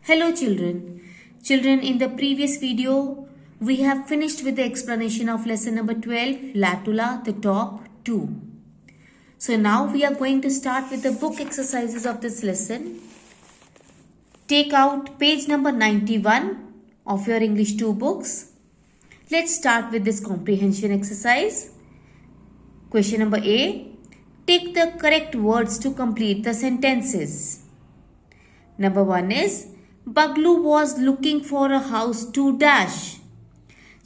Hello children. Children, in the previous video, we have finished with the explanation of lesson number 12, Latula, the top 2. So now we are going to start with the book exercises of this lesson. Take out page number 91 of your English 2 books. Let's start with this comprehension exercise. Question number A. Take the correct words to complete the sentences. Number 1 is, Baglu was looking for a house to dash.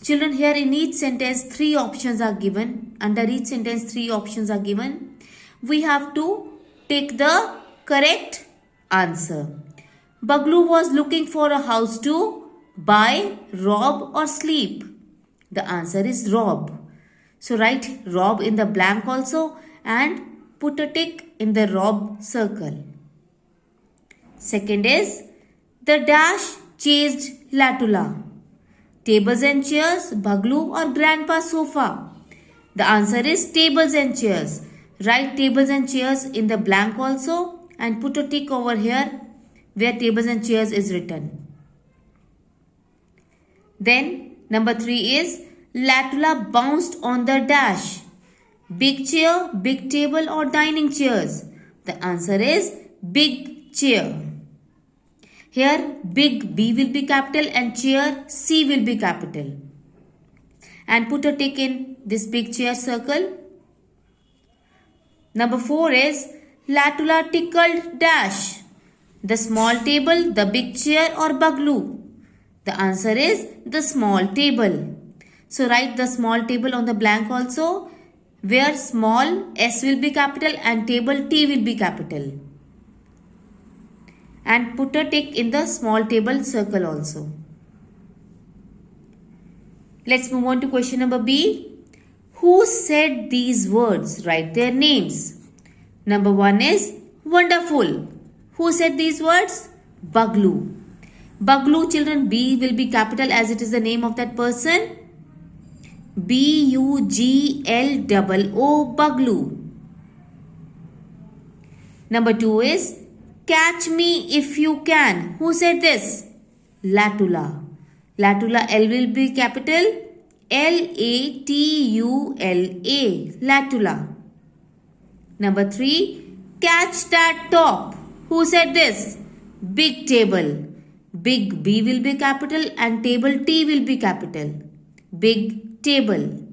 Children, here in each sentence 3 options are given. Under each sentence 3 options are given. We have to take the correct answer. Baglu was looking for a house to buy, rob or sleep. The answer is rob. So write rob in the blank also and put a tick in the rob circle. Second is, the dash chased Latula. Tables and chairs, Baglu or grandpa's sofa? The answer is tables and chairs. Write tables and chairs in the blank also and put a tick over here where tables and chairs is written. Then number 3 is, Latula bounced on the dash. Big chair, big table or dining chairs? The answer is big chair. Here big B will be capital and chair C will be capital. And put a tick in this big chair circle. Number 4 is, Latula tickled dash. The small table, the big chair or Baglu? The answer is the small table. So write the small table on the blank also, where small S will be capital and table T will be capital. And put a tick in the small table circle also. Let's move on to question number B. Who said these words? Write their names. Number 1 is wonderful. Who said these words? Baglu. Baglu, children, B will be capital as it is the name of that person. Buglo, Baglu. Number 2 is, catch me if you can. Who said this? Latula. Latula, L will be capital. Latula. Latula. Number 3, catch that top. Who said this? Big table. Big B will be capital and table T will be capital. Big table.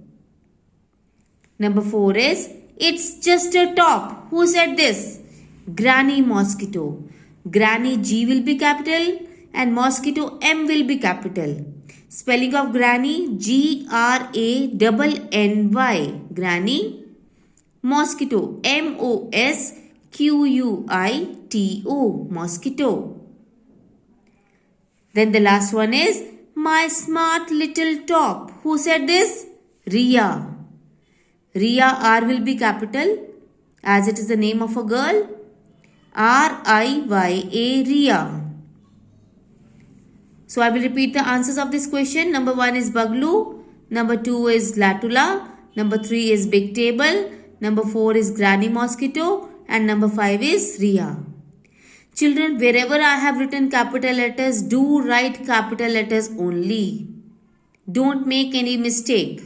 Number 4 is, it's just a top. Who said this? Granny mosquito. Granny G will be capital and mosquito M will be capital. Spelling of granny, Granny. Granny. Mosquito, Mosquito. Mosquito. Then the last one is, my smart little top. Who said this? Riya. Riya, R will be capital as it is the name of a girl. Riya, Riya. So I will repeat the answers of this question. Number 1 is Baglu. Number 2 is Latula. Number 3 is big table. Number 4 is granny mosquito. And number 5 is Riya. Children, wherever I have written capital letters, do write capital letters only. Don't make any mistake.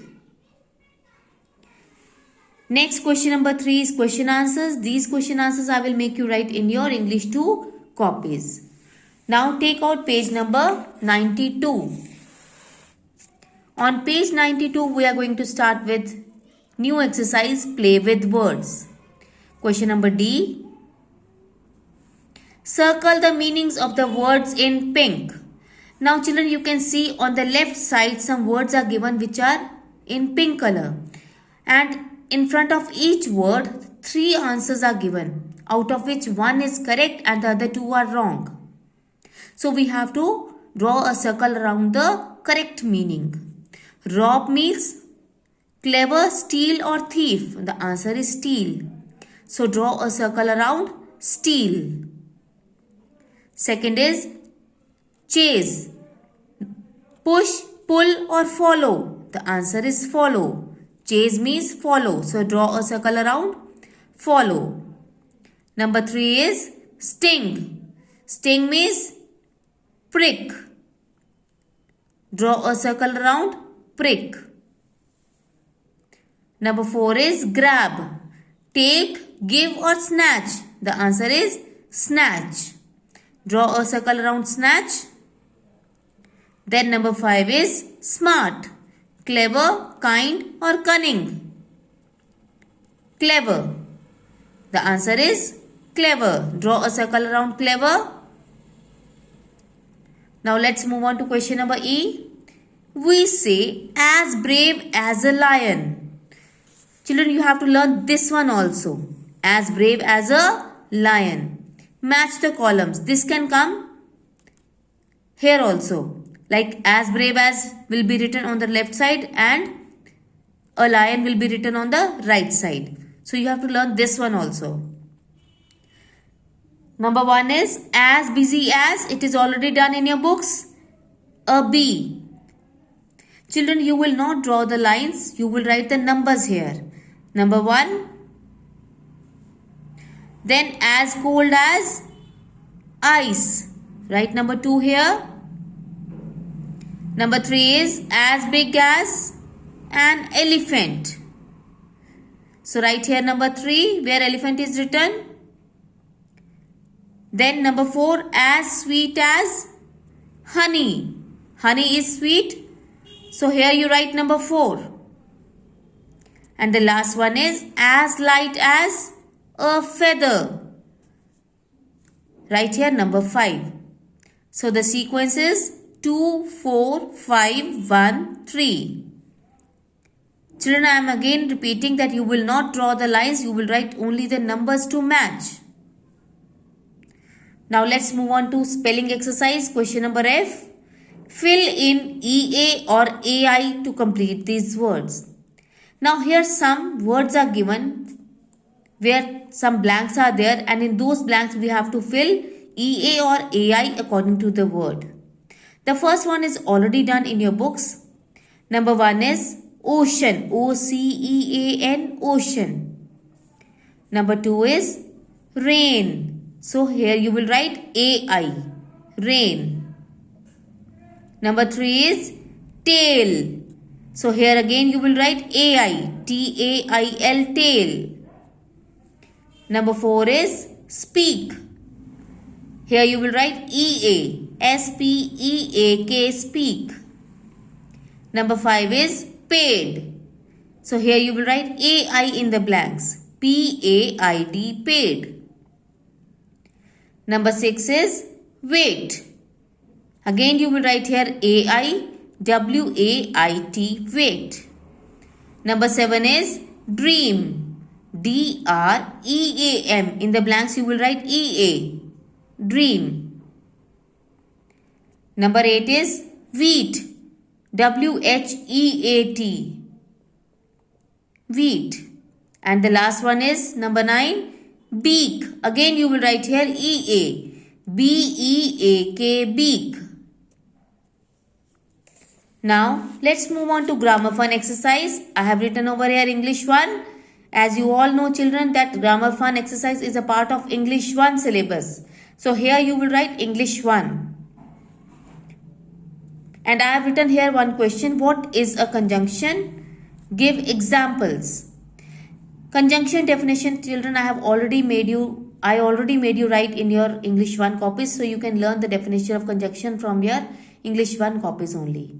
Next, question number 3 is question answers. These question answers I will make you write in your English 2 copies. Now take out page number 92. On page 92, we are going to start with new exercise, play with words. Question number D. Circle the meanings of the words in pink. Now children, you can see on the left side some words are given which are in pink color. And in front of each word, 3 answers are given, out of which 1 is correct and the other 2 are wrong. So we have to draw a circle around the correct meaning. Rob means clever, steal or thief. The answer is steal. So draw a circle around steal. Second is chase. Push, pull or follow. The answer is follow. Chase means follow. So draw a circle around follow. Number 3 is sting. Sting means prick. Draw a circle around prick. Number 4 is grab. Take, give or snatch. The answer is snatch. Draw a circle around snatch. Then number 5 is smart. Clever, kind or cunning. Clever. The answer is clever. Draw a circle around clever. Now let's move on to question number E. We say as brave as a lion. Children, you have to learn this one also. As brave as a lion. Match the columns. This can come here also. Like as brave as will be written on the left side and a lion will be written on the right side. So you have to learn this one also. Number 1 is as busy as. It is already done in your books. A bee. Children, you will not draw the lines. You will write the numbers here. Number 1. Then as cold as ice. Write number 2 here. Number 3 is as big as an elephant. So write here number 3 where elephant is written. Then number 4 as sweet as honey. Honey is sweet. So here you write number 4. And the last one is as light as a feather. Write here number 5. So the sequence is 2, 4, 5, 1, 3. Children, I am again repeating that you will not draw the lines. You will write only the numbers to match. Now let's move on to spelling exercise. Question number F. Fill in EA or AI to complete these words. Now here some words are given where some blanks are there, and in those blanks we have to fill EA or AI according to the word. The first one is already done in your books. Number 1 is ocean. O-C-E-A-N, ocean. Number 2 is rain. So here you will write AI, rain. Number 3 is tail. So here again you will write AI, T-A-I-L, tail. Number 4 is speak. Here you will write EA, S-P-E-A-K, speak. Number 5 is paid. So here you will write AI in the blanks, P-A-I-D, paid. Number 6 is wait. Again you will write here AI, W-A-I-T, wait. Number 7 is dream, D-R-E-A-M. In the blanks you will write E-A, dream. Number 8 is wheat, W-H-E-A-T, wheat. And the last one is number 9, beak. Again you will write here E-A, B-E-A-K, beak. Now let's move on to grammar fun exercise. I have written over here English 1. As you all know children that grammar fun exercise is a part of English 1 syllabus. So here you will write English 1. And I have written here one question. What is a conjunction? Give examples. Conjunction definition, children, I already made you write in your English 1 copies. So you can learn the definition of conjunction from your English 1 copies only.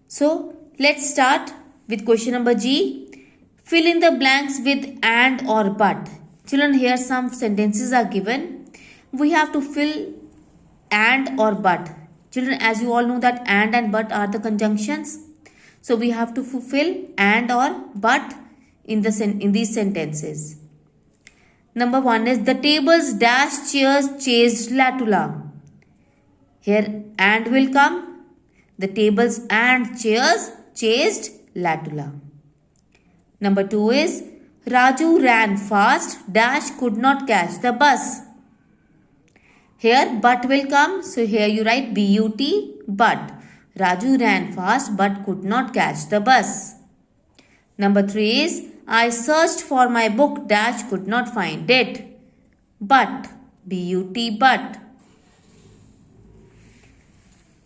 So let's start with question number G. Fill in the blanks with and or but. Children, here some sentences are given. We have to fill and or but. Children, as you all know that and but are the conjunctions. So we have to fulfill and or but in these sentences. Number 1 is the tables dash chairs chased Latula. Here and will come. The tables and chairs chased Latula. Number 2 is Raju ran fast dash could not catch the bus. Here but will come. So here you write B-U-T, but. Raju ran fast but could not catch the bus. Number 3 is I searched for my book dash could not find it. But, B-U-T, but.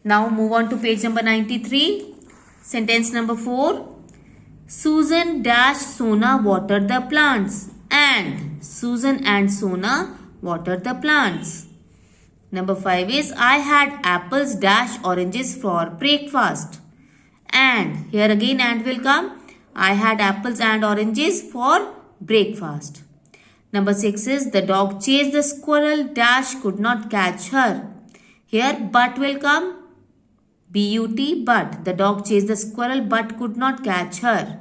Now move on to page number 93. Sentence number 4. Susan dash Sona watered the plants. And Susan and Sona watered the plants. Number 5 is I had apples dash oranges for breakfast. And here again and will come. I had apples and oranges for breakfast. Number 6 is the dog chased the squirrel dash could not catch her. Here but will come. B-U-T, but. The dog chased the squirrel but could not catch her.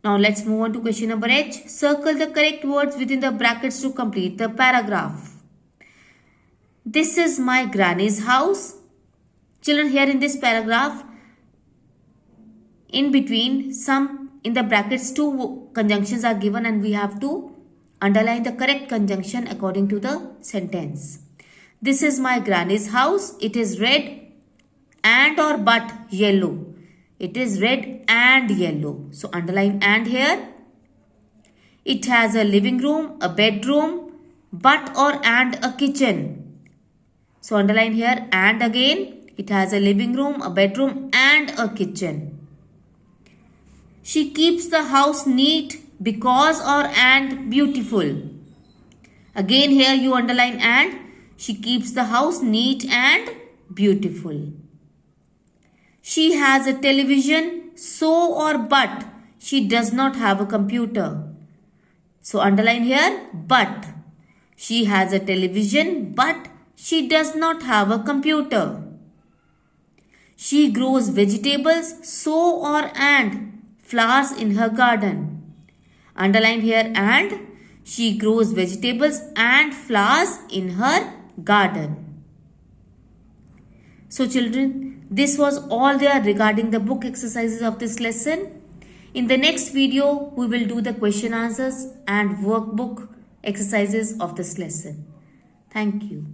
Now let's move on to question number H. Circle the correct words within the brackets to complete the paragraph. This is my granny's house. Children, here in this paragraph, in between in the brackets 2 conjunctions are given and we have to underline the correct conjunction according to the sentence. This is my granny's house. It is red and or but yellow. It is red and yellow. So underline and here. It has a living room, a bedroom, but or and a kitchen. So underline here and again. It has a living room, a bedroom and a kitchen. She keeps the house neat because or and beautiful. Again here you underline and. She keeps the house neat and beautiful. She has a television, so or but she does not have a computer. So underline here but. She has a television but she does not have a computer. She grows vegetables, so or and flowers in her garden. Underline here and. She grows vegetables and flowers in her garden. So children, this was all there regarding the book exercises of this lesson. In the next video, we will do the question answers and workbook exercises of this lesson. Thank you.